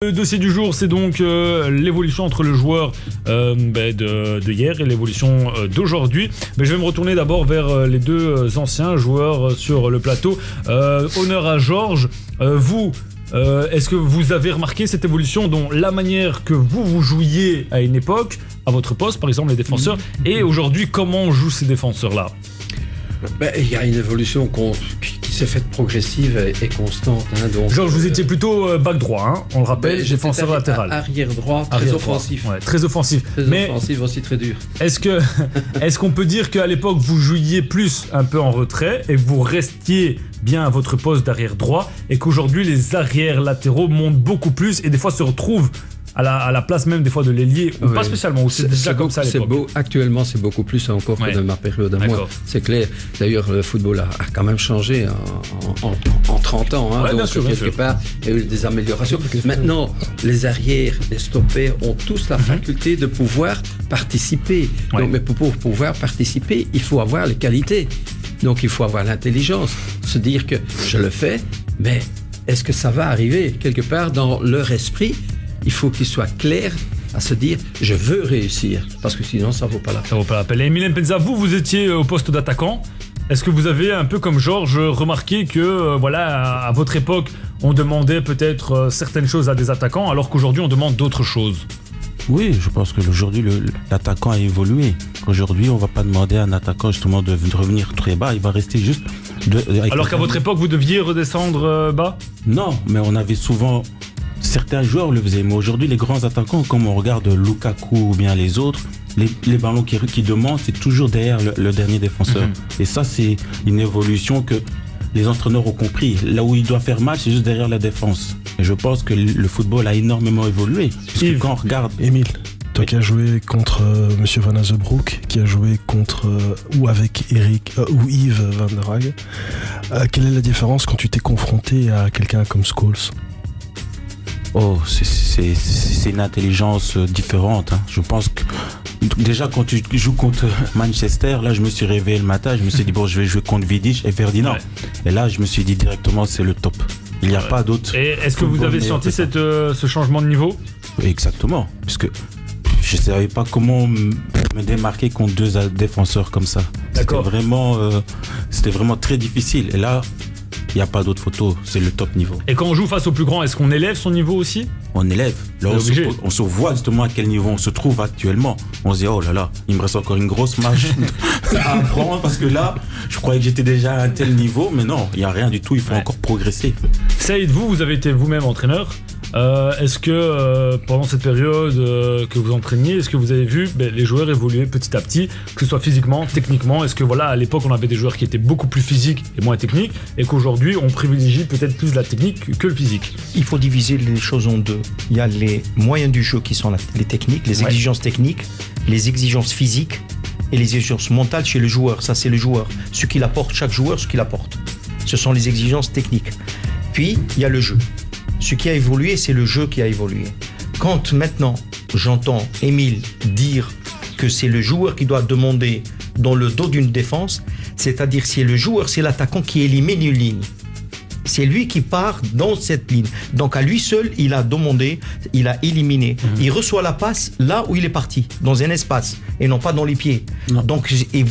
Le dossier du jour, c'est donc l'évolution entre le joueur de hier et l'évolution d'aujourd'hui. Mais je vais me retourner d'abord vers les deux anciens joueurs sur le plateau. Honneur à Georges. Vous, est-ce que vous avez remarqué cette évolution dont la manière que vous jouiez à une époque, à votre poste, par exemple les défenseurs, et aujourd'hui, comment on joue ces défenseurs-là ? Il y a une évolution qui s'est faite progressive et constante. Donc, Georges, vous étiez plutôt back droit, on le rappelle, défenseur latéral. Arrière droit, très offensif. Ouais, très offensif. Mais offensif aussi très dur. Est-ce qu'on peut dire qu'à l'époque, vous jouiez plus un peu en retrait et que vous restiez bien à votre poste d'arrière droit et qu'aujourd'hui, les arrières latéraux montent beaucoup plus et des fois se retrouvent à la place même des fois de l'ailier, ou pas spécialement, ou c'est déjà comme ça à l'époque. Actuellement, c'est beaucoup plus encore que de ma période à moi. C'est clair. D'ailleurs, le football a quand même changé en 30 ans. Donc, bien sûr, quelque part, il y a eu des améliorations. Maintenant, les arrières, les stoppers ont tous la faculté de pouvoir participer. Donc, mais pour pouvoir participer, il faut avoir les qualités. Donc, il faut avoir l'intelligence. Se dire que je le fais, mais est-ce que ça va arriver quelque part dans leur esprit ? Il faut qu'ils soient clairs à se dire « je veux réussir » parce que sinon ça ne vaut pas la peine. Ça vaut pas la peine. Et Mylène Penza, vous étiez au poste d'attaquant. Est-ce que vous avez un peu comme Georges remarqué que à votre époque on demandait peut-être certaines choses à des attaquants alors qu'aujourd'hui on demande d'autres choses ? Oui, je pense qu'aujourd'hui l'attaquant a évolué. Aujourd'hui on ne va pas demander à un attaquant justement de revenir très bas, il va rester juste... Alors qu'à votre époque vous deviez redescendre bas ? Non, mais on avait souvent... Certains joueurs le faisaient, mais aujourd'hui les grands attaquants, comme on regarde Lukaku ou bien les autres, les ballons qui demandent, c'est toujours derrière le dernier défenseur. Et ça, c'est une évolution que les entraîneurs ont compris. Là où il doit faire mal, c'est juste derrière la défense. Et je pense que le football a énormément évolué. Parce que quand on regarde... Émile, toi qui as joué contre Monsieur Van Azebroek, qui a joué contre ou avec Eric ou Yves Van der Haag, quelle est la différence quand tu t'es confronté à quelqu'un comme Scholes ? Oh, c'est une intelligence différente. Je pense que déjà quand tu joues contre Manchester, là je me suis réveillé le matin, je me suis dit bon, je vais jouer contre Vidic et Ferdinand. Et là je me suis dit directement c'est le top. Il n'y a pas d'autre. Et est-ce que vous avez senti ce changement de niveau ? Exactement, parce que je ne savais pas comment me démarquer contre deux défenseurs comme ça. D'accord. C'était vraiment très difficile. Et là, il n'y a pas d'autre photo, c'est le top niveau. Et quand on joue face au plus grand, est-ce qu'on élève son niveau aussi ? On élève. Là, on se voit justement à quel niveau on se trouve actuellement. On se dit, oh là là, il me reste encore une grosse marge à apprendre parce que là, je croyais que j'étais déjà à un tel niveau, mais non, il n'y a rien du tout, il faut encore progresser. Saïd, vous avez été vous-même entraîneur. Est-ce que pendant cette période que vous entraîniez, est-ce que vous avez vu les joueurs évoluer petit à petit, que ce soit physiquement, techniquement ? Est-ce que à l'époque on avait des joueurs qui étaient beaucoup plus physiques et moins techniques, et qu'aujourd'hui on privilégie peut-être plus la technique que le physique ? Il faut diviser les choses en deux. Il y a les moyens du jeu qui sont les techniques, les exigences techniques, les exigences physiques et les exigences mentales chez le joueur. Ça c'est le joueur, ce qu'il apporte, chaque joueur, ce qu'il apporte. Ce sont les exigences techniques. Puis il y a le jeu. Ce qui a évolué, c'est le jeu qui a évolué. Quand maintenant j'entends Émile dire que c'est le joueur qui doit demander dans le dos d'une défense, c'est-à-dire c'est le joueur, c'est l'attaquant qui élimine une ligne. C'est lui qui part dans cette ligne. Donc à lui seul, il a demandé, il a éliminé. Il reçoit la passe là où il est parti, dans un espace, et non pas dans les pieds. Non. Donc et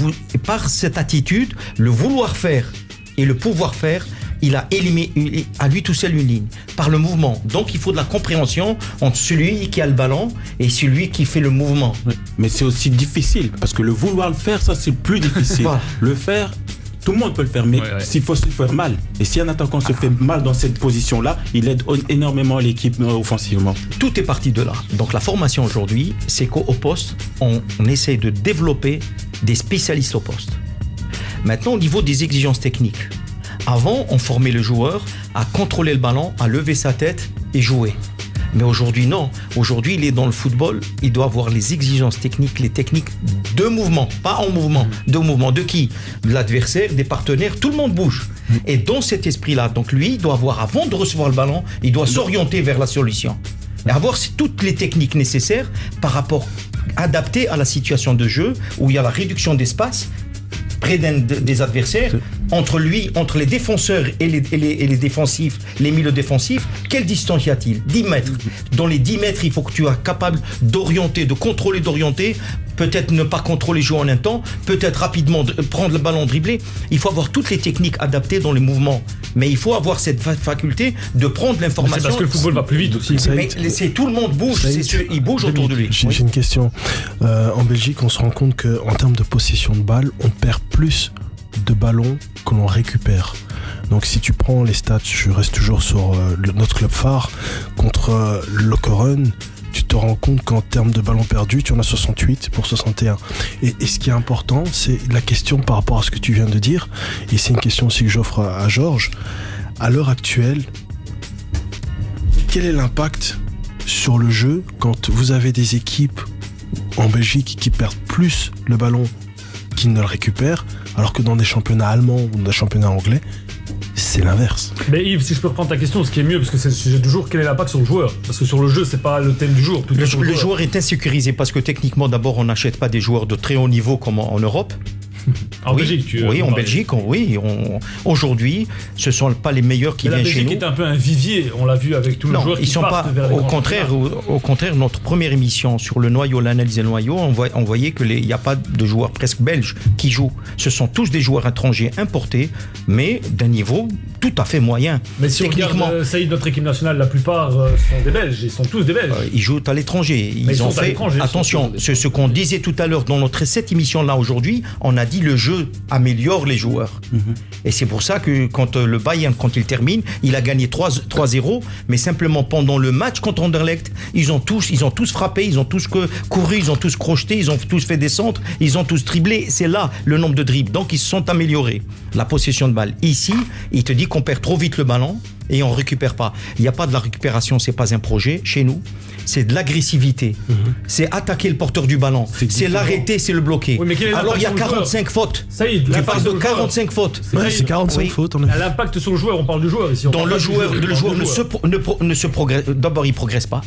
par cette attitude, le vouloir faire et le pouvoir faire, il a éliminé à lui tout seul une ligne, par le mouvement. Donc il faut de la compréhension entre celui qui a le ballon et celui qui fait le mouvement. Mais c'est aussi difficile, parce que le vouloir le faire, ça c'est plus difficile. Le faire, tout le monde peut le faire, mais s'il faut se faire mal. Et si un attaquant se fait mal dans cette position-là, il aide énormément l'équipe offensivement. Tout est parti de là. Donc la formation aujourd'hui, c'est qu'au poste, on essaie de développer des spécialistes au poste. Maintenant, au niveau des exigences techniques, avant, on formait le joueur à contrôler le ballon, à lever sa tête et jouer. Mais aujourd'hui, non. Aujourd'hui, il est dans le football, il doit avoir les exigences techniques, les techniques de mouvement, pas en mouvement, de mouvement. De qui ? De l'adversaire, des partenaires, tout le monde bouge. Et dans cet esprit-là, donc lui, il doit avoir, avant de recevoir le ballon, il doit s'orienter vers la solution. Et avoir toutes les techniques nécessaires par rapport adaptées à la situation de jeu, où il y a la réduction d'espace près des adversaires, entre les défenseurs et les défensifs, les milieux défensifs, quelle distance y a-t-il? 10 mètres. Dans les 10 mètres, il faut que tu sois capable d'orienter, de contrôler, d'orienter. Peut-être ne pas contrôler, jouer en un temps. Peut-être rapidement prendre le ballon, dribbler. Il faut avoir toutes les techniques adaptées dans les mouvements. Mais il faut avoir cette faculté de prendre l'information. C'est parce que le football va plus vite aussi. Mais tout le monde bouge. Il bouge autour de lui. J'ai une question. En Belgique, on se rend compte qu'en termes de possession de balle, on perd plus de ballons que l'on récupère. Donc si tu prends les stats, je reste toujours sur notre club phare contre Lokeren, tu te rends compte qu'en termes de ballons perdus, tu en as 68 pour 61. Et ce qui est important, c'est la question par rapport à ce que tu viens de dire, et c'est une question aussi que j'offre à Georges. À l'heure actuelle, quel est l'impact sur le jeu quand vous avez des équipes en Belgique qui perdent plus le ballon qu'ils ne le récupèrent, alors que dans des championnats allemands ou dans des championnats anglais, c'est l'inverse. Mais Yves, si je peux reprendre ta question, ce qui est mieux, parce que c'est le sujet du jour, quel est l'impact sur le joueur? Parce que sur le jeu, c'est pas le thème du jour. Le joueur est insécurisé parce que techniquement, d'abord, on n'achète pas des joueurs de très haut niveau comme en Europe. En Belgique, oui, en Belgique, aujourd'hui, ce ne sont pas les meilleurs qui viennent chez nous. La Belgique est un peu un vivier, on l'a vu avec tous les joueurs qui partent vers les au contraire, notre première émission sur le noyau, l'analyse des noyaux, on voyait qu'il n'y a pas de joueurs presque belges qui jouent. Ce sont tous des joueurs étrangers importés, mais d'un niveau tout à fait moyen. Mais si on regarde Saïd, notre équipe nationale, la plupart sont des Belges, ils sont tous des Belges. Ils jouent à l'étranger. Ils ont fait, attention, ce qu'on disait tout à l'heure dans cette émission-là aujourd'hui, on a dit le jeu améliore les joueurs. Et c'est pour ça que quand le Bayern, quand il termine, il a gagné 3-0, mais simplement pendant le match contre Anderlecht, ils ont tous frappé, ils ont tous couru, ils ont tous crocheté, ils ont tous fait des centres, ils ont tous dribblé. C'est là le nombre de dribbles. Donc ils se sont améliorés. La possession de balle. Ici, il te dit qu'on perd trop vite le ballon et on récupère pas. Il n'y a pas de la récupération, c'est pas un projet chez nous. C'est de l'agressivité. C'est attaquer le porteur du ballon. C'est l'arrêter, c'est le bloquer. Oui, alors il y a 45 fautes. Saïd, tu parles de 45 fautes. C'est 45 fautes. L'impact sur le joueur, on parle du joueur ici. Le joueur ne se progresse. D'abord, il progresse pas.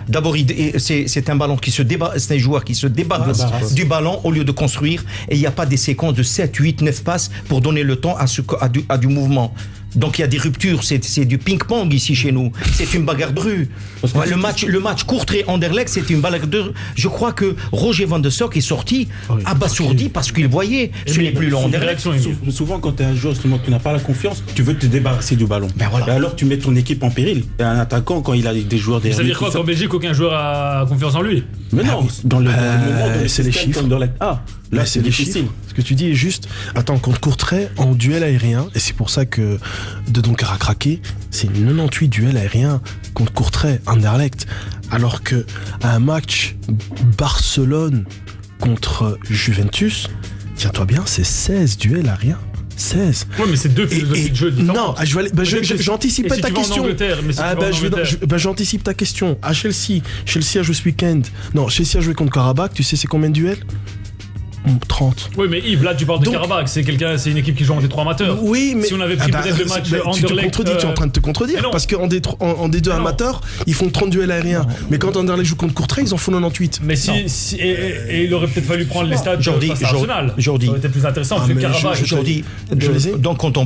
D'abord, c'est un ballon c'est un joueur qui se débarrasse du ballon au lieu de construire. Et il n'y a pas des séquences de 7, 8, 9 passes pour donner le temps à du mouvement. Donc il y a des ruptures, c'est du ping-pong ici chez nous. C'est une bagarre de rue. Le match Courtrai-Anderlecht, c'était une bagarre de rue. Je crois que Roger Van de Sock est sorti abasourdi parce qu'il voyait ce n'est plus long. Souvent, quand tu es un joueur, tu n'as pas la confiance, tu veux te débarrasser du ballon. Et alors tu mets ton équipe en péril. Et un attaquant, quand il a des joueurs derrière. Ça veut dire quoi qu'en Belgique, aucun joueur a confiance en lui? Mais non, dans le moment, c'est les chiffres. Là, c'est difficile. Ce que tu dis est juste. Attends, contre Courtrai, en duel aérien, et c'est pour ça que De Donker a craqué, c'est 98 duels aériens contre Courtrai, Anderlecht. Alors que un match Barcelone contre Juventus, tiens-toi bien, c'est 16 duels aériens. 16. Ouais, mais c'est deux philosophies de jeu différentes. Non, j'anticipe ta question. J'anticipe ta question. À Chelsea a joué ce week-end. Non, Chelsea a joué contre Karabakh. Tu sais c'est combien de duels? 30. Oui, mais Yves, là tu parles de Karabakh, c'est une équipe qui joue en D3 amateurs. Oui, mais si on avait pris peut-être le match Anderlecht, tu es en train de te contredire parce qu'en D2 amateurs, ils font 30 duels aériens. Mais quand Anderlecht joue contre Courtrai, ils en font 98. Mais et il aurait peut-être fallu prendre les stades face à Arsenal. Ça aurait été plus intéressant que Karabakh. Donc quand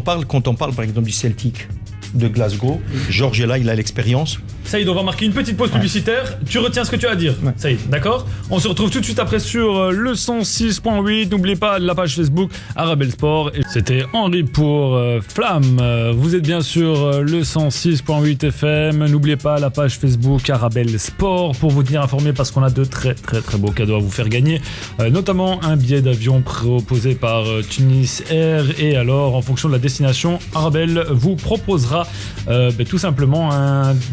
on parle par exemple du Celtic de Glasgow, Georges est là, il a l'expérience. Saïd, on va marquer une petite pause publicitaire. Tu retiens ce que tu as à dire, Saïd, d'accord? On se retrouve tout de suite après sur le 106.8. N'oubliez pas la page Facebook Arabelle Sport. C'était Henri pour Flamme. Vous êtes bien sur le 106.8 FM. N'oubliez pas la page Facebook Arabelle Sport pour vous tenir informé parce qu'on a de très très très beaux cadeaux à vous faire gagner. Notamment un billet d'avion proposé par Tunis Air. Et alors, en fonction de la destination, Arabelle vous proposera tout simplement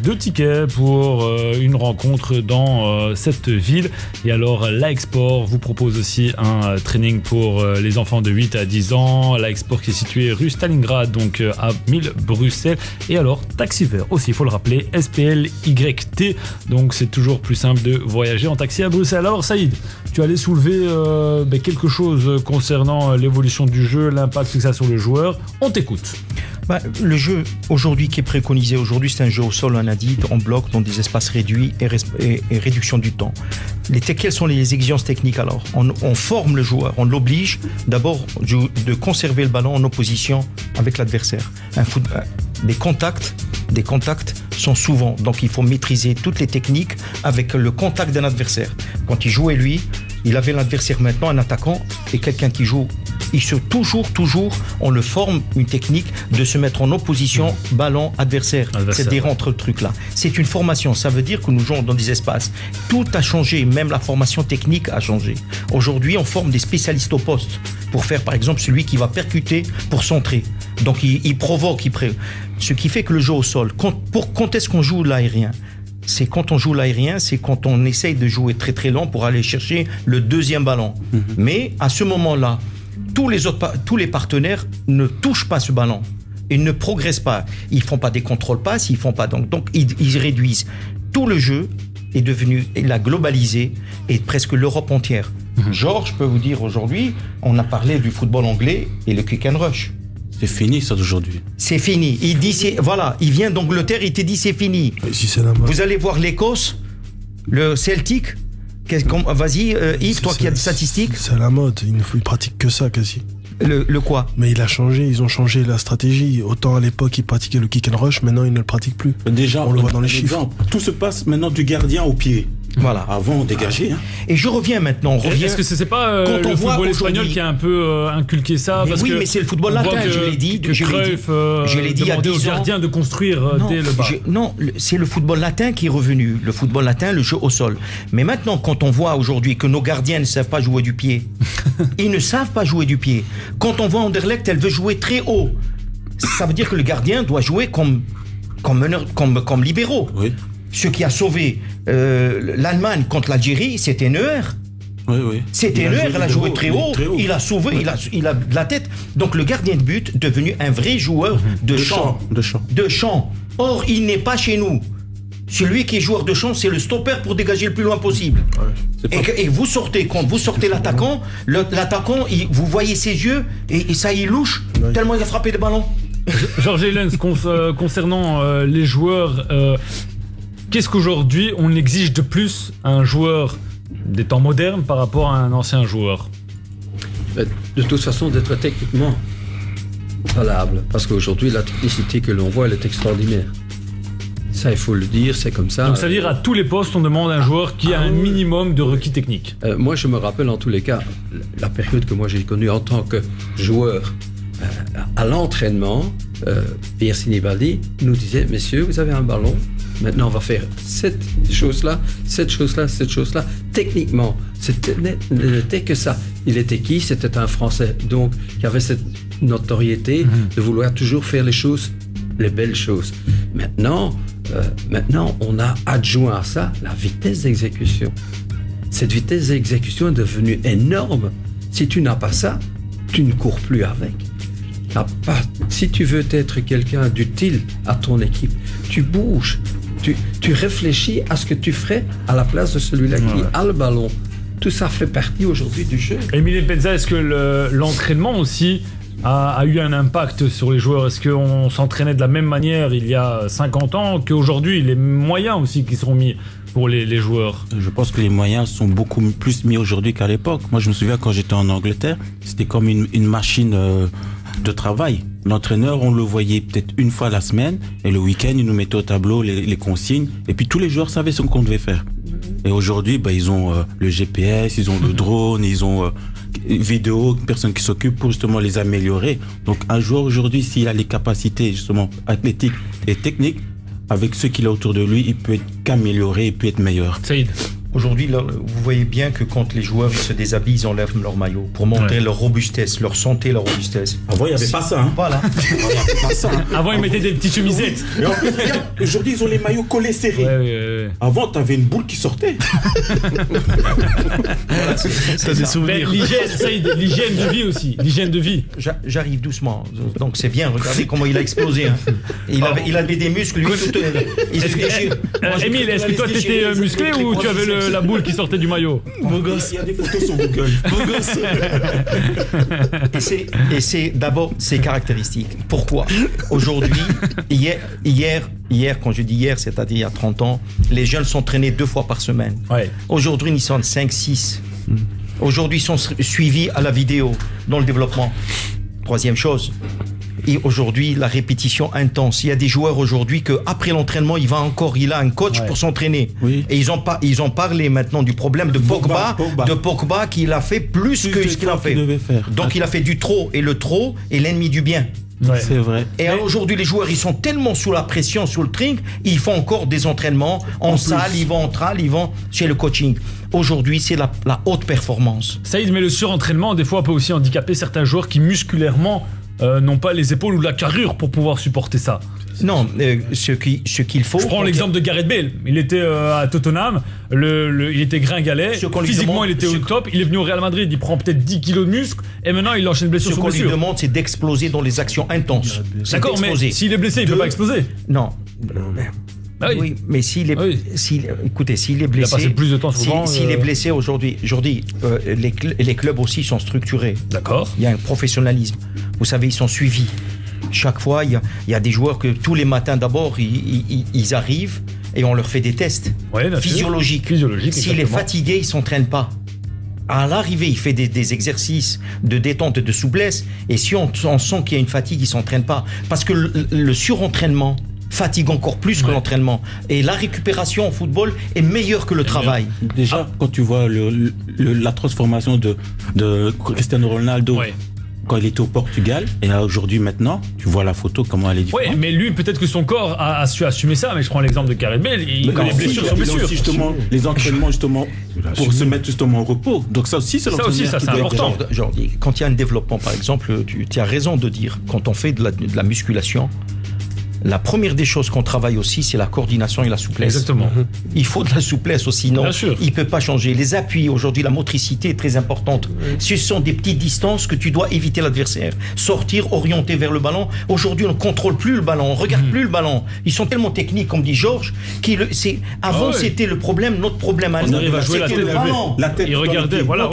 2 tickets pour une rencontre dans cette ville. Et alors la Export vous propose aussi un training pour les enfants de 8 à 10 ans. La Export qui est située rue Stalingrad, donc à 1000 Bruxelles. Et alors taxi vert aussi, il faut le rappeler, SPLYT. Donc c'est toujours plus simple de voyager en taxi à Bruxelles. Alors Saïd, tu allais soulever quelque chose concernant l'évolution du jeu, l'impact que ça a sur le joueur. On t'écoute. Le jeu aujourd'hui qui est préconisé aujourd'hui, c'est un jeu au sol, on a dit, en bloc, dans des espaces réduits et réduction du temps. Quelles sont les exigences techniques alors ? On forme le joueur, on l'oblige d'abord de conserver le ballon en opposition avec l'adversaire. Des contacts sont souvent, donc il faut maîtriser toutes les techniques avec le contact d'un adversaire. Quand il jouait lui, il avait l'adversaire maintenant, un attaquant, et quelqu'un qui joue. Toujours, on le forme une technique de se mettre en opposition ballon adversaire. C'est-à-dire entre le truc là. C'est une formation, ça veut dire que nous jouons dans des espaces. Tout a changé, même la formation technique a changé. Aujourd'hui, on forme des spécialistes au poste pour faire par exemple celui qui va percuter pour centrer. Donc il provoque, ce qui fait que le jeu au sol, quand est-ce qu'on joue l'aérien ? C'est quand on joue l'aérien, c'est quand on essaye de jouer très très lent pour aller chercher le deuxième ballon. Mais à ce moment-là, tous les partenaires ne touchent pas ce ballon. Ils ne progressent pas. Ils font pas des contrôles passes, ils font pas donc ils réduisent. Tout le jeu est devenu, il a globalisé, et presque l'Europe entière. Georges, je peux vous dire aujourd'hui, on a parlé du football anglais et le kick and rush. C'est fini ça d'aujourd'hui. C'est fini. Il dit il vient d'Angleterre, il te dit c'est fini. Si c'est la mode. Vous allez voir l'Écosse, le Celtic. Vas-y, Yves, toi qui as des statistiques. C'est la mode, il pratique que ça quasi. Le quoi ? Mais ils ont changé la stratégie. Autant à l'époque ils pratiquaient le kick and rush, maintenant ils ne le pratiquent plus. Déjà, on le voit dans les chiffres. Tout se passe maintenant du gardien au pied. Voilà. Avant, on dégageait. Et je reviens maintenant. Est-ce que c'est pas le football espagnol qui a un peu inculqué ça ? Mais mais c'est le football latin, je l'ai dit. Je l'ai dit il y a 10 ans. Aux gardiens de construire dès le bas. Non, c'est le football latin qui est revenu. Le football latin, le jeu au sol. Mais maintenant, quand on voit aujourd'hui que nos gardiens ne savent pas jouer du pied, ils ne savent pas jouer du pied. Quand on voit Anderlecht, elle veut jouer très haut. Ça veut dire que le gardien doit jouer comme libéraux. Oui. Ce qui a sauvé l'Allemagne contre l'Algérie, c'était Neuer. Oui. C'était Neuer, elle a joué très haut. Il a sauvé, il a de la tête. Donc le gardien de but devenu un vrai joueur de champ. Or, il n'est pas chez nous. Celui qui est joueur de champ, c'est le stopper pour dégager le plus loin possible. Et vous sortez, quand vous sortez l'attaquant, vous voyez ses yeux et ça il louche tellement il a frappé des ballons. Georges Eilens, concernant les joueurs, qu'est-ce qu'aujourd'hui on exige de plus à un joueur des temps modernes par rapport à un ancien joueur ? De toute façon, d'être techniquement valable. Parce qu'aujourd'hui, la technicité que l'on voit, elle est extraordinaire. Ça, il faut le dire, c'est comme ça. Donc ça veut dire à tous les postes, on demande un joueur qui a un minimum de requis techniques. Moi, je me rappelle en tous les cas, la période que moi j'ai connue en tant que joueur à l'entraînement, Pierre Sinibaldi nous disait, messieurs, vous avez un ballon, maintenant on va faire cette chose-là. Techniquement, n'était que ça. Il était qui ? C'était un Français, donc qui avait cette notoriété de vouloir toujours faire les belles choses. Maintenant, on a adjoint à ça la vitesse d'exécution. Cette vitesse d'exécution est devenue énorme. Si tu n'as pas ça, tu ne cours plus avec. Si tu veux être quelqu'un d'utile à ton équipe, tu bouges, tu réfléchis à ce que tu ferais à la place de celui-là qui a le ballon. Tout ça fait partie aujourd'hui du jeu. Émile Penza, est-ce que l'entraînement aussi a eu un impact sur les joueurs ? Est-ce qu'on s'entraînait de la même manière il y a 50 ans qu'aujourd'hui ? Les moyens aussi qui seront mis pour les joueurs. Je pense que les moyens sont beaucoup plus mis aujourd'hui qu'à l'époque. Moi, je me souviens quand j'étais en Angleterre, c'était comme une machine de travail. L'entraîneur, on le voyait peut-être une fois la semaine, et le week-end, il nous mettait au tableau les consignes, et puis tous les joueurs savaient ce qu'on devait faire. Et aujourd'hui, ils ont le GPS, ils ont le drone, ils ont vidéo, personne qui s'occupe pour justement les améliorer. Donc un joueur aujourd'hui, s'il a les capacités justement athlétiques et techniques, avec ce qu'il a autour de lui, il peut être qu'amélioré, il peut être meilleur. Saïd. Aujourd'hui, vous voyez bien que quand les joueurs ils se déshabillent, ils enlèvent leur maillot pour montrer leur robustesse, leur santé, leur robustesse. Avant, il n'y avait pas ça. Voilà. Avant, ils mettaient des petites chemisettes. Et en plus, regarde, aujourd'hui, ils ont les maillots collés serrés. Ouais. Avant, tu avais une boule qui sortait. T'as des souvenirs. L'hygiène de vie aussi. L'hygiène de vie. J'arrive doucement. Donc c'est bien. Regardez comment il a explosé. Hein. Il avait des muscles. Lui, Émile, est-ce que toi, tu étais musclé ou tu avais le la boule qui sortait du maillot. Beau gosse, il y a des photos sur Google. Beau gosse. Et c'est d'abord ses caractéristiques. Pourquoi? Aujourd'hui, hier, quand je dis hier, c'est-à-dire il y a 30 ans, les jeunes s'entraînaient 2 fois par semaine. Ouais. Aujourd'hui, ils sont 5, 6. Aujourd'hui, ils sont suivis à la vidéo dans le développement. Troisième chose. Et aujourd'hui, la répétition intense. Il y a des joueurs aujourd'hui qu'après l'entraînement, il a un coach pour s'entraîner. Oui. Et ils ont parlé maintenant du problème de Pogba qu'il a fait plus que ce qu'il a fait. Donc il a fait du trop, et le trop est l'ennemi du bien. Ouais. C'est vrai. Et aujourd'hui, les joueurs, ils sont tellement sous la pression, sous le trink, ils font encore des entraînements en salle, ils vont en trail, ils vont chez le coaching. Aujourd'hui, c'est la haute performance. Saïd, mais le surentraînement, des fois, peut aussi handicaper certains joueurs qui, musculairement, n'ont pas les épaules ou la carrure pour pouvoir supporter ça. Non, ce qu'il faut... Je prends l'exemple de Gareth Bale. Il était à Tottenham, il était gringalet, physiquement il était au top, il est venu au Real Madrid, il prend peut-être 10 kilos de muscle, et maintenant il enchaîne blessure Ce sur qu'on lui blessure. demande, c'est d'exploser dans les actions intenses. D'accord, mais s'il est blessé, il ne peut pas exploser. Non. Ah oui. Oui, mais écoutez, s'il est blessé, il a passé plus de temps souvent. S'il est blessé aujourd'hui, les clubs aussi sont structurés. D'accord. Il y a un professionnalisme. Vous savez, ils sont suivis. Chaque fois, il y a des joueurs que tous les matins d'abord, ils arrivent et on leur fait des tests physiologiques. S'il est fatigué, il ne s'entraîne pas. À l'arrivée, il fait des exercices de détente et de souplesse. Et si on sent qu'il y a une fatigue, il ne s'entraîne pas. Parce que le surentraînement fatigue encore plus que l'entraînement. Et la récupération en football est meilleure que le travail. Déjà, quand tu vois la transformation de Cristiano Ronaldo quand il était au Portugal, et aujourd'hui maintenant, tu vois la photo, comment elle est différente. Oui, mais lui, peut-être que son corps a su assumer ça, mais je prends l'exemple de Gareth Bale, il connaît blessure sur blessure. Justement, les entraînements justement pour se mettre justement au repos. Donc ça aussi, c'est l'entraîneur qui c'est important. Quand il y a un développement, par exemple, tu as raison de dire, quand on fait de la musculation, la première des choses qu'on travaille aussi, c'est la coordination et la souplesse. Exactement. Il faut de la souplesse aussi, sinon il ne peut pas changer. Les appuis, aujourd'hui, la motricité est très importante. Ce sont des petites distances que tu dois éviter l'adversaire. Sortir, orienter vers le ballon. Aujourd'hui, on ne contrôle plus le ballon, on ne regarde plus le ballon. Ils sont tellement techniques, comme dit Georges, avant c'était le problème, notre problème à nous. On arrive à jouer la tête. Il regardait, voilà.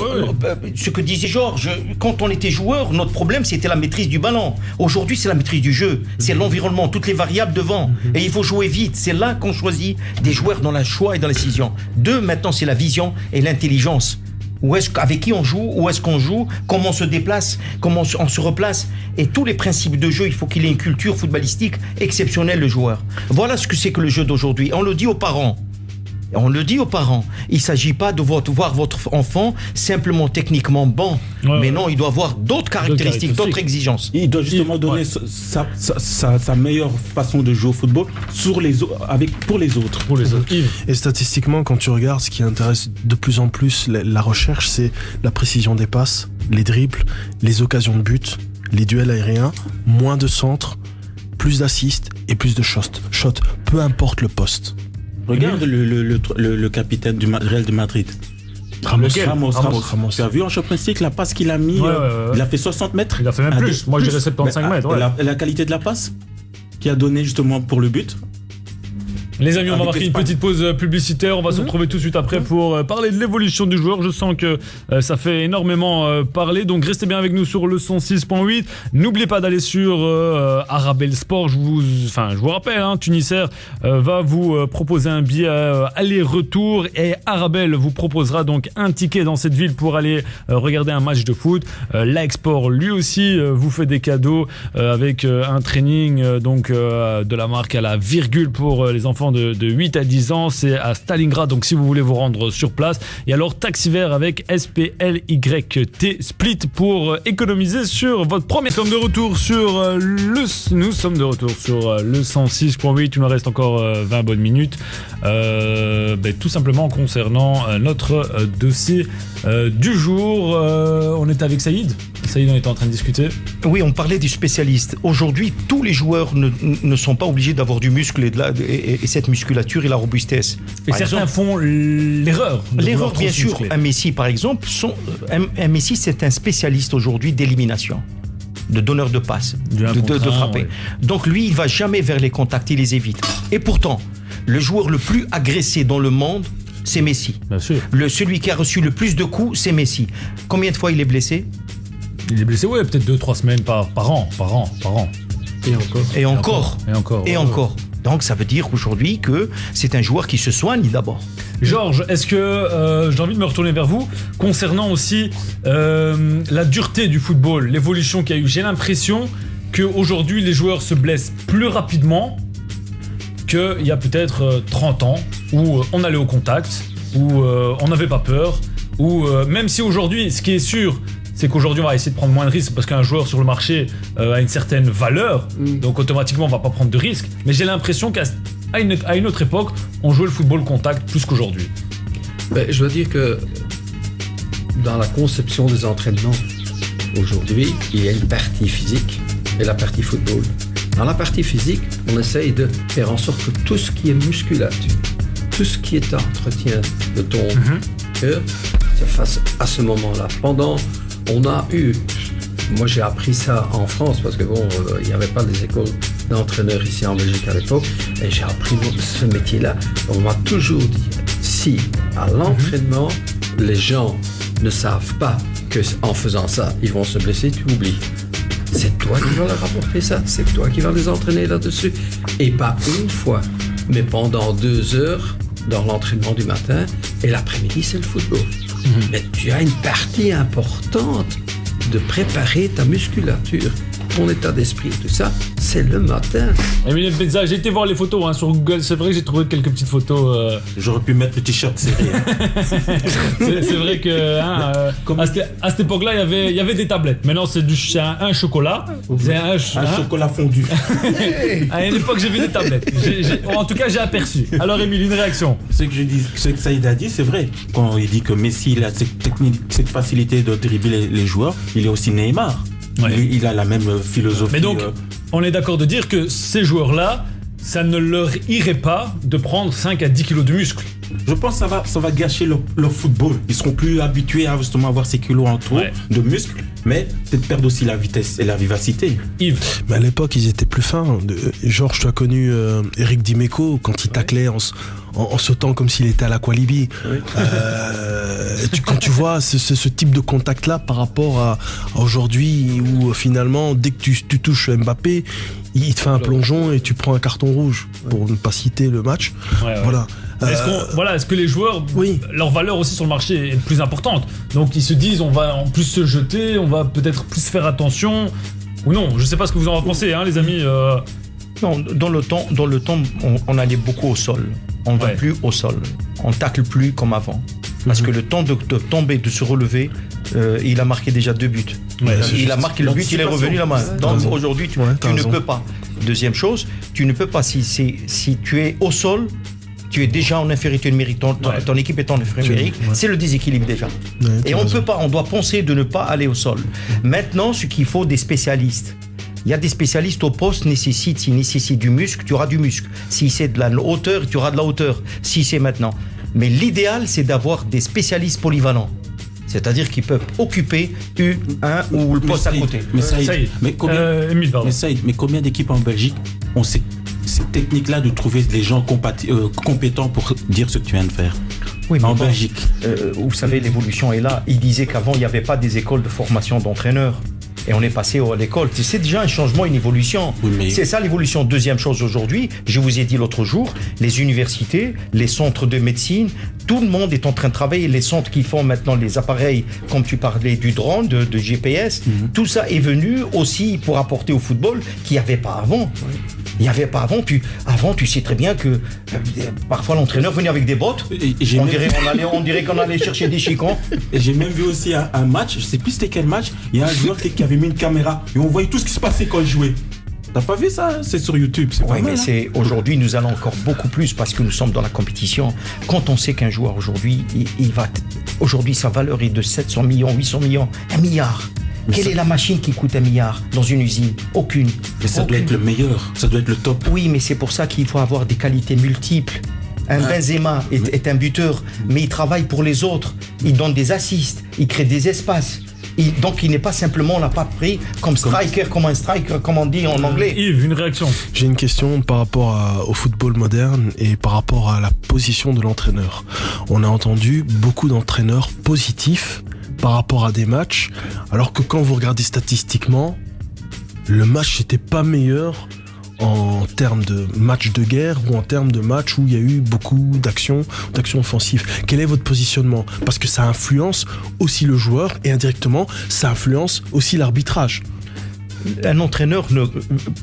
Ce que disait Georges, quand on était joueur, notre problème, c'était la maîtrise du ballon. Aujourd'hui, c'est la maîtrise du jeu, c'est l'environnement, toutes les variables devant. Et il faut jouer vite. C'est là qu'on choisit des joueurs dans le choix et dans la décision. 2, maintenant, c'est la vision et l'intelligence. Avec qui on joue, où est-ce qu'on joue, comment on se déplace, comment on se replace. Et tous les principes de jeu, il faut qu'il ait une culture footballistique exceptionnelle, le joueur. Voilà ce que c'est que le jeu d'aujourd'hui. On le dit aux parents. Il ne s'agit pas de voir votre enfant simplement techniquement bon, mais non, il doit avoir d'autres caractéristiques, d'autres exigences. Il doit justement donner sa meilleure façon de jouer au football pour les autres. Et statistiquement, quand tu regardes, ce qui intéresse de plus en plus la recherche, c'est la précision des passes, les dribbles, les occasions de but, les duels aériens, moins de centres, plus d'assists et plus de shots, peu importe le poste. Regarde le capitaine du Real de Madrid. Ramos. Tu as vu en Champions League la passe qu'il a mis il a fait 60 mètres. Il a fait même plus. Moi, je dirais 75 mètres. La qualité de la passe qu'il a donnée justement pour le but. Les amis, on va marquer une petite pause publicitaire. On va se retrouver tout de suite après pour parler de l'évolution du joueur. Je sens que ça fait énormément parler. Donc restez bien avec nous sur le 106.8. N'oubliez pas d'aller sur Arabelle Sport. Je vous rappelle, Tunisair va vous proposer un billet aller-retour. Et Arabelle vous proposera donc un ticket dans cette ville pour aller regarder un match de foot. L'Export, lui aussi, vous fait des cadeaux avec un training de la marque à la virgule pour les enfants de 8 à 10 ans, c'est à Stalingrad, donc si vous voulez vous rendre sur place. Et alors Taxi Vert avec SPLYT Split pour économiser sur votre premier. Nous sommes de retour sur le 106.8. Il nous reste encore 20 bonnes minutes. Tout simplement concernant notre dossier du jour. On est avec Saïd. Saïd, on était en train de discuter. Oui, on parlait du spécialiste. Aujourd'hui, tous les joueurs ne sont pas obligés d'avoir du muscle et cette musculature et la robustesse. Et certains font l'erreur. L'erreur, bien sûr. Un Messi, par exemple, un Messi, c'est un spécialiste aujourd'hui d'élimination, de donneur de passes, de frapper. Donc lui, il va jamais vers les contacts, il les évite. Et pourtant, le joueur le plus agressé dans le monde, c'est Messi. Bien sûr. Celui qui a reçu le plus de coups, c'est Messi. Combien de fois il est blessé? Il est blessé, ouais, peut-être 2-3 semaines par an. Et encore. Et encore. Donc ça veut dire aujourd'hui que c'est un joueur qui se soigne d'abord. Georges, est-ce que j'ai envie de me retourner vers vous concernant aussi la dureté du football, l'évolution qu'il y a eu. J'ai l'impression qu'aujourd'hui les joueurs se blessent plus rapidement qu'il y a peut-être 30 ans où on allait au contact, où on n'avait pas peur, où même si aujourd'hui, ce qui est sûr, c'est qu'aujourd'hui on va essayer de prendre moins de risques parce qu'un joueur sur le marché a une certaine valeur, donc automatiquement on va pas prendre de risques. Mais j'ai l'impression qu'à une autre époque, on jouait le football contact plus qu'aujourd'hui. Je dois dire que dans la conception des entraînements, aujourd'hui, il y a une partie physique et la partie football. Dans la partie physique, on essaye de faire en sorte que tout ce qui est musculature, tout ce qui est entretien de ton cœur, se fasse à ce moment-là. Moi j'ai appris ça en France parce que il n'y avait pas des écoles d'entraîneurs ici en Belgique à l'époque, et j'ai appris ce métier-là. On m'a toujours dit, si à l'entraînement, les gens ne savent pas qu'en faisant ça, ils vont se blesser, tu oublies. C'est toi qui vas leur apporter ça, c'est toi qui vas les entraîner là-dessus. Et pas une fois, mais pendant 2 heures dans l'entraînement du matin, et l'après-midi, c'est le football. Mais tu as une partie importante de préparer ta musculature, ton état d'esprit et tout ça, c'est le matin. Emile Benza, j'ai été voir les photos sur Google, c'est vrai que j'ai trouvé quelques petites photos. J'aurais pu mettre le t-shirt serré. C'est vrai que à cette époque-là, il y avait des tablettes. Maintenant, c'est un chocolat. C'est un chocolat fondu. À une époque, j'ai vu des tablettes. En tout cas, j'ai aperçu. Alors, Emile, une réaction? Ce que Saïd a dit, c'est vrai. Quand il dit que Messi il a cette facilité de dribbler les joueurs, il est aussi Neymar. Ouais. Il a la même philosophie. Mais donc, on est d'accord de dire que ces joueurs-là, ça ne leur irait pas de prendre 5 à 10 kilos de muscles. Je pense que ça va gâcher leur football. Ils seront plus habitués à justement avoir ces kilos en trop de muscles, mais peut-être perdre aussi la vitesse et la vivacité. Yves. Mais à l'époque, ils étaient plus fins. Georges, tu as connu Eric Dimeco quand il taclait en sautant comme s'il était à l'Aqualibi. Oui. Quand tu vois ce type de contact-là par rapport à aujourd'hui, où finalement, dès que tu touches Mbappé, il te fait un plongeon et tu prends un carton rouge, pour ne pas citer le match. Voilà. Est-ce que les joueurs, leur valeur aussi sur le marché est plus importante? Donc ils se disent, on va en plus se jeter, on va peut-être plus faire attention, ou non? Je sais pas ce que vous en pensez, les amis. Non, dans le temps, on allait beaucoup au sol. On ne va plus au sol. On tacle plus comme avant. Parce que le temps de tomber, de se relever, il a marqué déjà 2 buts. Il a marqué le but, il est revenu la main. Donc aujourd'hui, tu ne peux pas. Deuxième chose, tu ne peux pas, si tu es au sol, tu es déjà en infériorité numérique, ton équipe est en infériorité numérique, c'est le déséquilibre déjà. Et on ne peut pas, on doit penser de ne pas aller au sol. Maintenant, ce qu'il faut, des spécialistes. Il y a des spécialistes au poste, s'il nécessite du muscle, tu auras du muscle. Si c'est de la hauteur, tu auras de la hauteur. Si c'est maintenant. Mais l'idéal, c'est d'avoir des spécialistes polyvalents. C'est-à-dire qu'ils peuvent occuper un ou le poste à côté. Mais combien d'équipes en Belgique ont cette technique-là de trouver des gens compétents pour dire ce que tu viens de faire? Oui, mais en Belgique. Vous savez, l'évolution est là. Il disait qu'avant, il n'y avait pas des écoles de formation d'entraîneurs. Et on est passé à l'école. C'est déjà un changement, une évolution. C'est ça l'évolution. Deuxième chose aujourd'hui, je vous ai dit l'autre jour, les universités, les centres de médecine, tout le monde est en train de travailler. Les centres qui font maintenant les appareils, comme tu parlais du drone, de GPS, tout ça est venu aussi pour apporter au football qu'il n'y avait pas avant. Il n'y avait pas avant. Avant, tu sais très bien que parfois l'entraîneur venait avec des bottes. On dirait qu'on allait chercher des chicons. Et j'ai même vu aussi un match, je ne sais plus c'était quel match, il y a un joueur qui avait mis une caméra et on voyait tout ce qui se passait quand il jouait. T'as pas vu ça? C'est sur YouTube. Oui, mais aujourd'hui, nous allons encore beaucoup plus parce que nous sommes dans la compétition. Quand on sait qu'un joueur aujourd'hui, aujourd'hui, sa valeur est de 700 millions, 800 millions, 1 milliard. Quelle est la machine qui coûte 1 milliard dans une usine? Aucune. Mais ça doit être le meilleur, ça doit être le top. Oui, mais c'est pour ça qu'il faut avoir des qualités multiples. Benzema est un buteur, mais il travaille pour les autres. Il donne des assists, il crée des espaces. Donc il n'est pas simplement, on l'a pas pris comme striker, comme un striker, comme on dit en anglais. Yves, une réaction. J'ai une question par rapport au football moderne et par rapport à la position de l'entraîneur. On a entendu beaucoup d'entraîneurs positifs par rapport à des matchs, alors que quand vous regardez statistiquement, le match n'était pas meilleur en termes de match de guerre ou en termes de match où il y a eu beaucoup d'actions offensives. Quel est votre positionnement ? Parce que ça influence aussi le joueur et indirectement, ça influence aussi l'arbitrage. Un entraîneur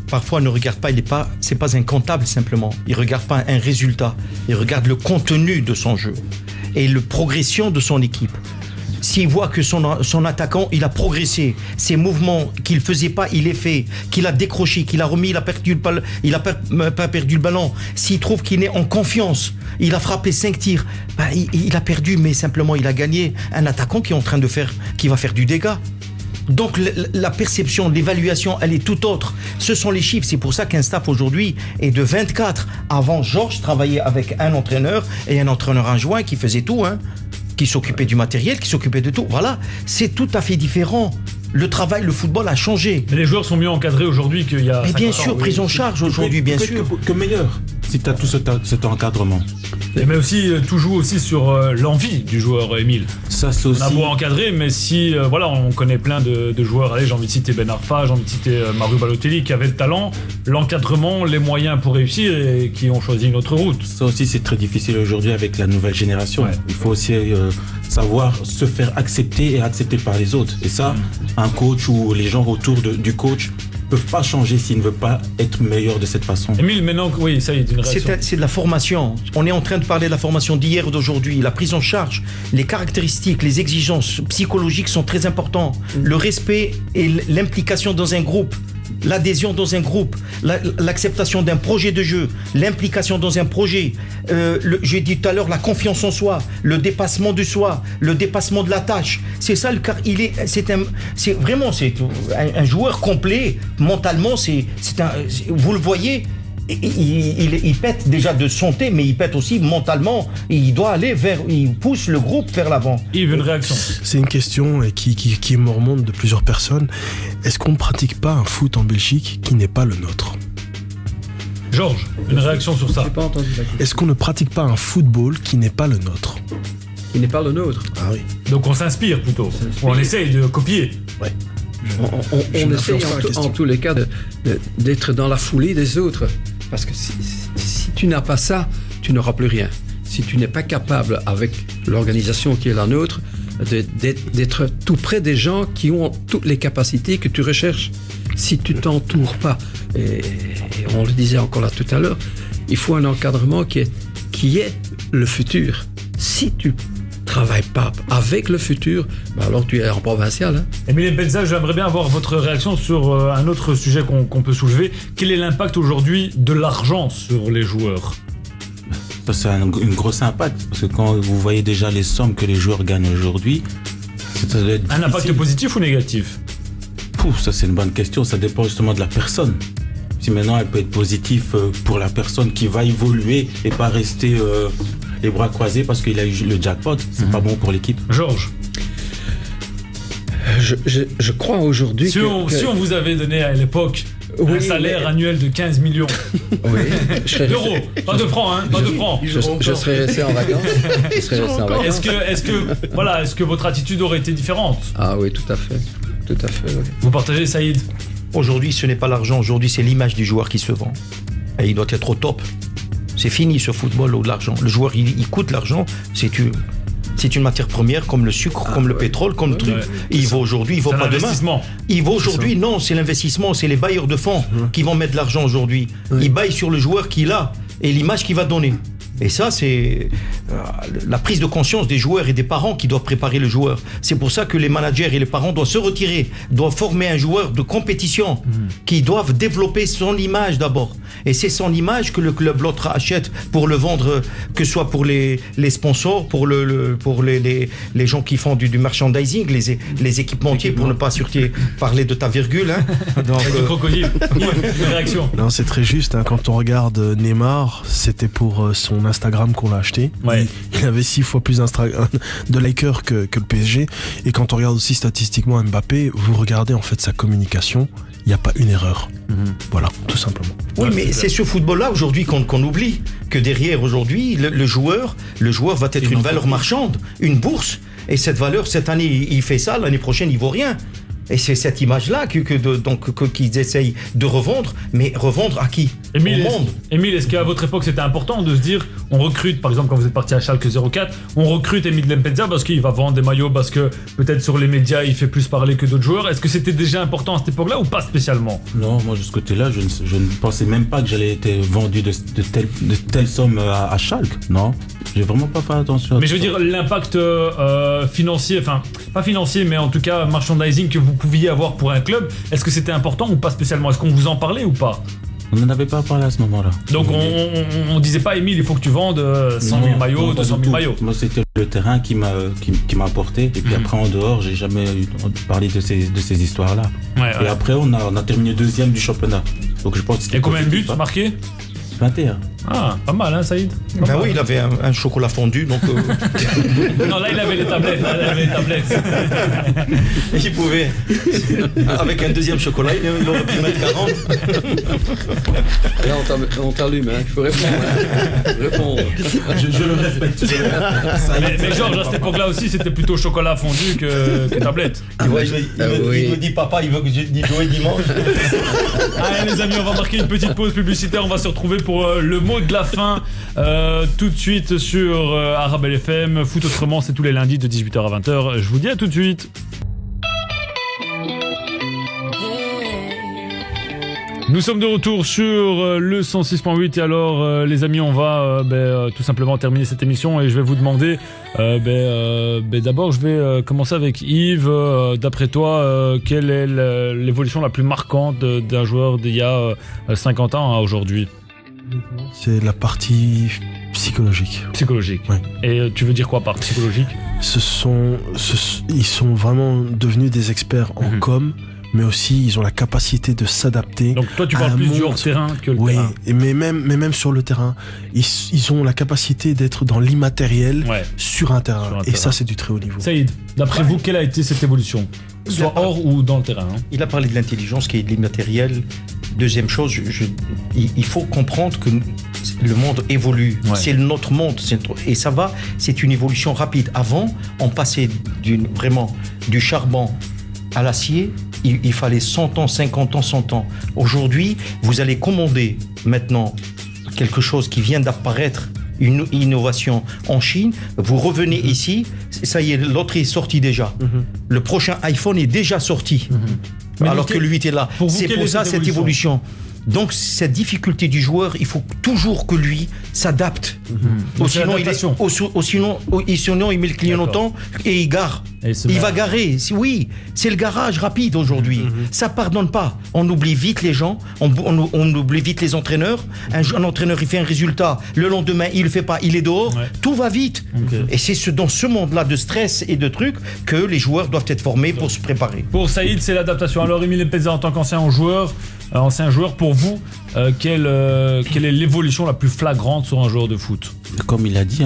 parfois ne regarde pas, c'est pas un comptable simplement. Il regarde pas un résultat. Il regarde le contenu de son jeu et la progression de son équipe. S'il voit que son attaquant, il a progressé, ses mouvements qu'il faisait pas, il les fait, qu'il a décroché, qu'il a remis, il a pas perdu le ballon. S'il trouve qu'il est en confiance, il a frappé 5 tirs, il a perdu, mais simplement il a gagné. Un attaquant qui va faire du dégât. Donc la perception, l'évaluation, elle est tout autre. Ce sont les chiffres. C'est pour ça qu'un staff aujourd'hui est de 24. Avant, Georges travaillait avec un entraîneur et un entraîneur adjoint qui faisait tout, qui s'occupait du matériel, qui s'occupait de tout. Voilà, c'est tout à fait différent. Le football a changé. Mais les joueurs sont mieux encadrés aujourd'hui qu'il y a. Mais bien sûr, prise en charge aujourd'hui, bien sûr. Que meilleur, si tu as tout cet encadrement. Mais aussi, tout joue aussi sur l'envie du joueur, Émile. Ça, c'est aussi... On a beau encadrer, mais si, on connaît plein de joueurs. Allez, j'ai envie de citer Ben Arfa, j'ai envie de citer Mario Balotelli, qui avait le talent, l'encadrement, les moyens pour réussir et qui ont choisi une autre route. Ça aussi, c'est très difficile aujourd'hui avec la nouvelle génération. Ouais. Il faut aussi savoir se faire accepter et accepter par les autres. Et ça, un coach ou les gens autour du coach peuvent pas changer s'ils ne veulent pas être meilleurs de cette façon. Émile, maintenant, oui, ça y est, une réaction. C'est de la formation. On est en train de parler de la formation d'hier et d'aujourd'hui. La prise en charge, les caractéristiques, les exigences psychologiques sont très importants. Le respect et l'implication dans un groupe. L'adhésion dans un groupe, l'acceptation d'un projet de jeu, l'implication dans un projet, j'ai dit tout à l'heure la confiance en soi, le dépassement de soi, le dépassement de la tâche. C'est ça car c'est un joueur complet mentalement. Vous le voyez. Il pète déjà de santé, mais il pète aussi mentalement. Il doit aller il pousse le groupe vers l'avant. Yves, une réaction. C'est une question qui me remonte de plusieurs personnes. Est-ce qu'on ne pratique pas un foot en Belgique qui n'est pas le nôtre ? Georges, une réaction sur ça. J'ai pas entendu la question. Est-ce qu'on ne pratique pas un football qui n'est pas le nôtre ? Qui n'est pas le nôtre. Ah oui. Donc on s'inspire plutôt. On essaye de copier. Ouais. On essaye en tous les cas d'être dans la foulée des autres. Parce que si tu n'as pas ça, tu n'auras plus rien. Si tu n'es pas capable, avec l'organisation qui est la nôtre, d'être tout près des gens qui ont toutes les capacités que tu recherches, si tu t'entoures pas, et on le disait encore là tout à l'heure, il faut un encadrement qui est le futur. Si tu travailles pas avec le futur, alors tu es en provincial. Émile Benza, j'aimerais bien avoir votre réaction sur un autre sujet qu'on peut soulever. Quel est l'impact aujourd'hui de l'argent sur les joueurs ? Ça, c'est une grosse impact, parce que quand vous voyez déjà les sommes que les joueurs gagnent aujourd'hui, ça doit être difficile. Un impact positif ou négatif ? Ça c'est une bonne question, ça dépend justement de la personne. Si maintenant elle peut être positive pour la personne qui va évoluer et pas rester les bras croisés parce qu'il a eu le jackpot, c'est pas bon pour l'équipe. Georges, je crois aujourd'hui si on vous avait donné à l'époque un salaire annuel de 15 millions d'euros, pas de francs, pas de francs. Je serais resté en vacances. Est-ce que votre attitude aurait été différente ? Ah oui, tout à fait. Oui. Vous partagez, Saïd ? Aujourd'hui, ce n'est pas l'argent. Aujourd'hui, c'est l'image du joueur qui se vend. Et il doit être au top. C'est fini ce football ou de l'argent. Le joueur, il coûte l'argent. C'est une matière première comme le sucre, comme le pétrole, comme le truc. Il vaut aujourd'hui, il vaut pas demain. Il vaut aujourd'hui, non, c'est l'investissement, c'est les bailleurs de fonds qui vont mettre de l'argent aujourd'hui. Ils baillent sur le joueur qu'il a et l'image qu'il va donner. Et ça, c'est la prise de conscience des joueurs et des parents qui doivent préparer le joueur. C'est pour ça que les managers et les parents doivent se retirer, doivent former un joueur de compétition, qui doivent développer son image d'abord. Et c'est son image que le club l'autre achète pour le vendre, que ce soit pour les sponsors, pour les gens qui font du merchandising, les équipementiers, pour ne pas parler de ta virgule. Donc, le crocodile. Une réaction. Non, c'est très juste. Quand on regarde Neymar, c'était pour son Instagram qu'on l'a acheté. Ouais. Il avait 6 fois plus de likers que le PSG. Et quand on regarde aussi statistiquement Mbappé, vous regardez en fait sa communication, il n'y a pas une erreur. Voilà, tout simplement. Oui, mais c'est ce football-là aujourd'hui qu'on oublie. Que derrière aujourd'hui, le joueur va être une valeur marchande, une bourse. Et cette valeur, cette année, il fait ça, l'année prochaine, il vaut rien. Et c'est cette image-là qu'ils essayent de revendre, mais revendre à qui? Au monde. Émile, est-ce qu'à votre époque c'était important de se dire, on recrute, par exemple quand vous êtes parti à Schalke 04, on recrute Émile Lempenza parce qu'il va vendre des maillots, parce que peut-être sur les médias il fait plus parler que d'autres joueurs. Est-ce que c'était déjà important à cette époque-là ou pas spécialement? Non, moi de ce côté-là, je ne pensais même pas que j'allais être vendu de telle somme à Schalke. Non, j'ai vraiment pas fait attention. Mais je veux dire l'impact financier, enfin pas financier, mais en tout cas merchandising que vous pouviez avoir pour un club, est-ce que c'était important ou pas spécialement? Est-ce qu'on vous en parlait ou pas? On n'en avait pas parlé à ce moment-là. Donc on disait pas, Émile, il faut que tu vendes 100 000 maillots, 200 000 maillots. Moi c'était le terrain qui m'a apporté. Et puis après en dehors, j'ai jamais parlé de ces histoires-là. Ouais. Et après on a terminé 2e du championnat. Donc je pense que c'était. Et combien de buts marqués? 21. Ah, pas mal, hein, Saïd? Ben oui, il avait un chocolat fondu, donc... Non, là, il avait les tablettes. Il pouvait. Avec un deuxième chocolat, il aurait pu mettre 40. Là, on t'allume, hein. Il faut répondre. Je le respecte. Mais Georges, à cette époque-là aussi, c'était plutôt chocolat fondu que tablette. Il me dit, papa, il veut que je dise jouer dimanche. Allez, les amis, on va marquer une petite pause publicitaire. On va se retrouver pour le mot de la fin tout de suite sur Arabelle FM. Foot autrement, c'est tous les lundis de 18h à 20h. Je vous dis à tout de suite. Nous sommes de retour sur le 106.8 et alors les amis on va tout simplement terminer cette émission et je vais vous demander d'abord je vais commencer avec Yves. D'après toi quelle est l'évolution la plus marquante d'un joueur d'il y a 50 ans à aujourd'hui? C'est la partie psychologique. Psychologique. Ouais. Et tu veux dire quoi par psychologique? Ils sont vraiment devenus des experts en com, mais aussi ils ont la capacité de s'adapter. Donc toi tu parles plus du hors-terrain que le terrain. Oui, mais même sur le terrain, ils ont la capacité d'être dans l'immatériel sur un terrain. Et ça c'est du très haut niveau. Saïd, d'après vous, quelle a été cette évolution? Soit hors ou dans le terrain. Il a parlé de l'intelligence qui est de l'immatériel. Deuxième chose, il faut comprendre que le monde évolue. Ouais. C'est notre monde. Et ça va, c'est une évolution rapide. Avant, on passait vraiment du charbon à l'acier. Il fallait 100 ans, 50 ans, 100 ans. Aujourd'hui, vous allez commander maintenant quelque chose qui vient d'apparaître, une innovation en Chine. Vous revenez ici, ça y est, l'autre est sorti déjà. Le prochain iPhone est déjà sorti. Alors que lui était là. C'est pour ça cette évolution. Donc cette difficulté du joueur, il faut toujours que lui s'adapte. Sinon il met le clignotant et il gare. Il va garer. Oui, c'est le garage rapide aujourd'hui. Ça pardonne pas. On oublie vite les gens, on oublie vite les entraîneurs. Un entraîneur il fait un résultat, le lendemain il le fait pas, il est dehors. Tout va vite. Et c'est dans ce monde-là de stress et de trucs que les joueurs doivent être formés pour se préparer. Pour Saïd, c'est l'adaptation. Alors Émile Lempenza, en tant qu'ancien joueur, pour vous, quelle est l'évolution la plus flagrante sur un joueur de foot? Comme il a dit,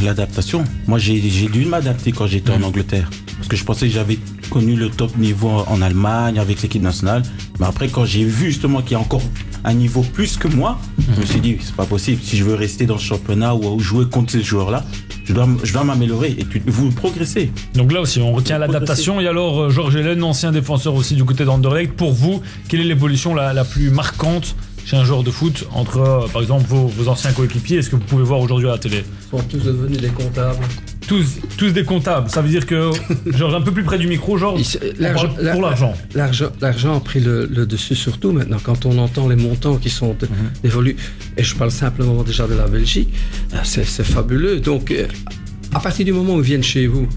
l'adaptation. Moi, j'ai dû m'adapter quand j'étais en Angleterre. Parce que je pensais que j'avais connu le top niveau en Allemagne avec l'équipe nationale. Mais après, quand j'ai vu justement qu'il y a encore un niveau plus que moi, je me suis dit, c'est pas possible. Si je veux rester dans ce championnat ou jouer contre ces joueurs-là, je dois m'améliorer et vous progressez. Donc là aussi, on retient l'adaptation. Et alors, Georges Hélène, ancien défenseur aussi du côté d'Anderlecht, pour vous, quelle est l'évolution la plus marquante chez un joueur de foot entre, par exemple, vos anciens coéquipiers? Est-ce que vous pouvez voir aujourd'hui à la télé? Ils sont tous devenus des comptables. Tous des comptables. Ça veut dire que, Georges, un peu plus près du micro, Georges, pour l'argent. L'argent a pris le dessus surtout maintenant, quand on entend les montants qui sont dévolus. Et je parle simplement déjà de la Belgique. C'est fabuleux. Donc, à partir du moment où ils viennent chez vous,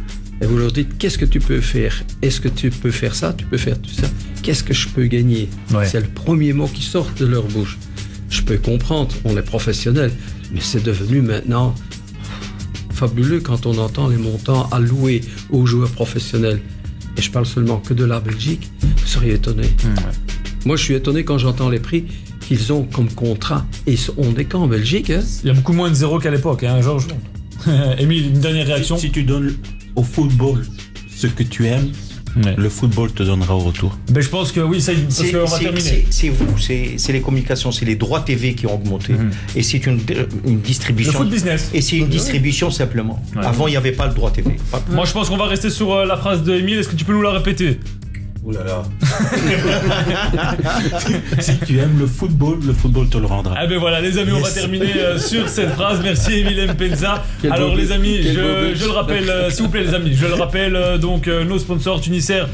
et vous leur dites, qu'est-ce que tu peux faire? Est-ce que tu peux faire ça? Tu peux faire tout ça? Qu'est-ce que je peux gagner? C'est le premier mot qui sort de leur bouche. Je peux comprendre, on est professionnel, mais c'est devenu maintenant fabuleux quand on entend les montants alloués aux joueurs professionnels. Et je parle seulement que de la Belgique, vous seriez étonné. Moi, je suis étonné quand j'entends les prix. qu'ils ont comme contrat. Et on est qu'en Belgique. Hein. Il y a beaucoup moins de zéro qu'à l'époque, hein, Georges. Émile, une dernière réaction. Si tu donnes au football ce que tu aimes, le football te donnera au retour. Ben, je pense que oui, ça, parce qu'on va terminer. C'est vous, c'est les communications, c'est les droits TV qui ont augmenté. Et c'est une distribution. Le foot business. Et c'est une distribution simplement. Ouais. Avant, il n'y avait pas le droit TV. Moi, je pense qu'on va rester sur la phrase de Émile. Est-ce que tu peux nous la répéter? Ouh là là. Si tu aimes le football te le rendra. Ah ben voilà, les amis, on va terminer sur cette phrase. Merci Émile Mpenza. Alors les amis, je le rappelle, s'il vous plaît les amis, je le rappelle, donc nos sponsors Tunisair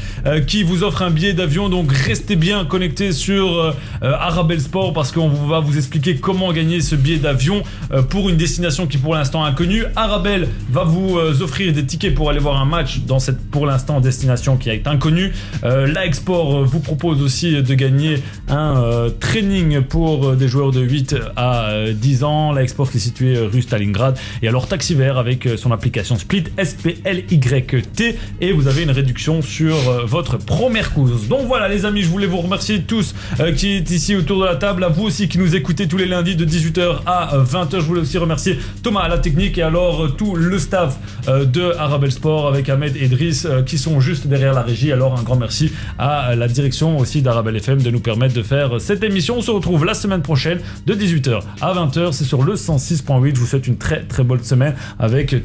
qui vous offrent un billet d'avion. Donc restez bien connectés sur Arabelle Sport parce qu'on va vous expliquer comment gagner ce billet d'avion pour une destination qui pour l'instant est inconnue. Arabelle va vous offrir des tickets pour aller voir un match dans cette pour l'instant destination qui est inconnue. La Export vous propose aussi de gagner un training pour des joueurs de 8 à 10 ans. La Export qui est située rue Stalingrad. Et alors Taxi Vert avec son application Split SPLYT et vous avez une réduction sur votre première course. Donc voilà les amis, je voulais vous remercier tous qui êtes ici autour de la table. À vous aussi qui nous écoutez tous les lundis de 18h à 20h. Je voulais aussi remercier Thomas à la technique et alors tout le staff de Arabelle Sport avec Ahmed et Driss qui sont juste derrière la régie. Alors un grand merci à la direction aussi d'Arabelle FM de nous permettre de faire cette émission. On se retrouve la semaine prochaine de 18h à 20h. C'est sur le 106.8. Je vous souhaite une très très bonne semaine avec